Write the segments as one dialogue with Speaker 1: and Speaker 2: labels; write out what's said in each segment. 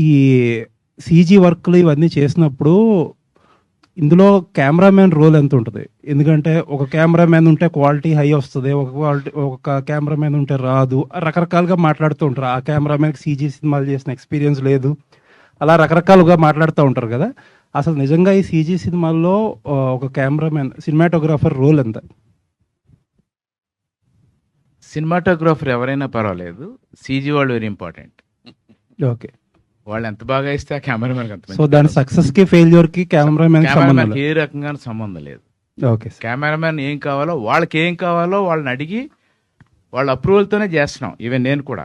Speaker 1: ఈ సీజీ వర్క్లు ఇవన్నీ చేసినప్పుడు ఇందులో కెమెరామ్యాన్ రోల్ ఎంత ఉంటుంది? ఎందుకంటే ఒక కెమెరామ్యాన్ ఉంటే క్వాలిటీ హై వస్తుంది, ఒక కెమెరామ్యాన్ ఉంటే రాదు, రకరకాలుగా మాట్లాడుతూ ఉంటారు. ఆ కెమెరామ్యాన్కి సీజీ సినిమాలు చేసిన ఎక్స్పీరియన్స్ లేదు, అలా రకరకాలుగా మాట్లాడుతూ ఉంటారు కదా. అసలు నిజంగా ఈ సీజీ సినిమాల్లో ఒక కెమెరామ్యాన్ సినిమాటోగ్రాఫర్ రోల్ ఎంత?
Speaker 2: సినిమాటోగ్రాఫర్ ఎవరైనా పర్వాలేదు, సీజీ వాళ్ళు వెరీ ఇంపార్టెంట్.
Speaker 1: ఓకే,
Speaker 2: వాళ్ళు ఎంత బాగా ఇస్తే ఆ కెమెరామెన్ అంత
Speaker 1: సో దాని సక్సెస్ కి ఫెయిల్యూర్ కి కెమెరామెన్
Speaker 2: ఏ రకంగా సంబంధం లేదు.
Speaker 1: ఓకే,
Speaker 2: కెమెరామెన్ ఏం కావాలో వాళ్ళకి ఏం కావాలో వాళ్ళని అడిగి వాళ్ళ అప్రూవల్తోనే చేస్తున్నాం. ఈవెన్ నేను కూడా,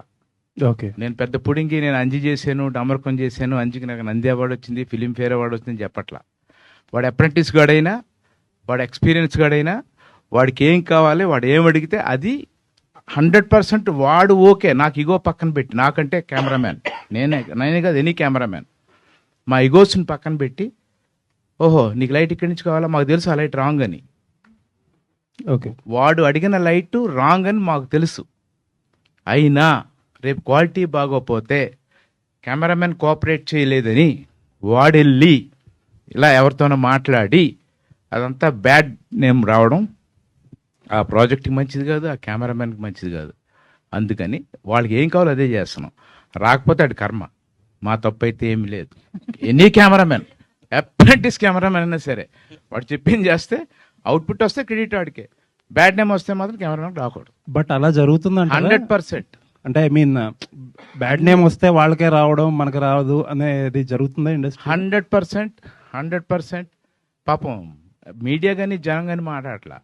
Speaker 1: ఓకే,
Speaker 2: నేను పెద్ద పుడింగి నేను అంజి చేశాను, డమర్కం చేశాను, అంజికి నాకు నంది అవార్డు వచ్చింది, ఫిలింఫేర్ అవార్డు వచ్చింది చెప్పట్లా. వాడు అప్రెంటిస్ గాడైనా, వాడు ఎక్స్పీరియన్స్ గాడైనా, వాడికి ఏం కావాలి, వాడు ఏం అడిగితే అది 100% వాడు ఓకే. నాకు ఇగో పక్కన పెట్టి, నాకంటే కెమెరామ్యాన్ నేనే కాదు, ఎనీ కెమెరామ్యాన్ మా ఇగోస్ని పక్కన పెట్టి, ఓహో నీకు లైట్ ఇక్కడి నుంచి కావాలా, మాకు తెలుసు ఆ లైట్ రాంగ్ అని.
Speaker 1: ఓకే,
Speaker 2: వాడు అడిగిన లైట్ రాంగ్ అని మాకు తెలుసు. అయినా రేపు క్వాలిటీ బాగోపోతే కెమెరామెన్ కోఆపరేట్ చేయలేదని వాడెళ్ళి ఇలా ఎవరితోనో మాట్లాడి అదంతా బ్యాడ్ నేమ్ రావడం ఆ ప్రాజెక్ట్కి మంచిది కాదు, ఆ కెమెరామెన్కి మంచిది కాదు. అందుకని వాళ్ళకి ఏం కావాలో అదే చేస్తున్నాం. రాకపోతే అది కర్మ, మా తప్పు అయితే ఏమి లేదు. ఎనీ కెమెరామెన్, అప్రెంటిస్ కెమెరామెన్ అయినా సరే, వాడు చెప్పింది చేస్తే అవుట్పుట్ వస్తే క్రెడిట్ వాడికే, బ్యాడ్ నేమ్ వస్తే మాత్రం కెమెరామెన్ రాకూడదు.
Speaker 1: బట్ అలా జరుగుతుంది
Speaker 2: 100%.
Speaker 1: అంటే ఐ మీన్ బ్యాడ్ నేమ్ వస్తే వాళ్ళకే రావడం మనకు రాదు అనేది జరుగుతుందా ఇండస్ట్రీ?
Speaker 2: 100%. పాపం మీడియా కానీ జనం కానీ మాట్లాడట్లా.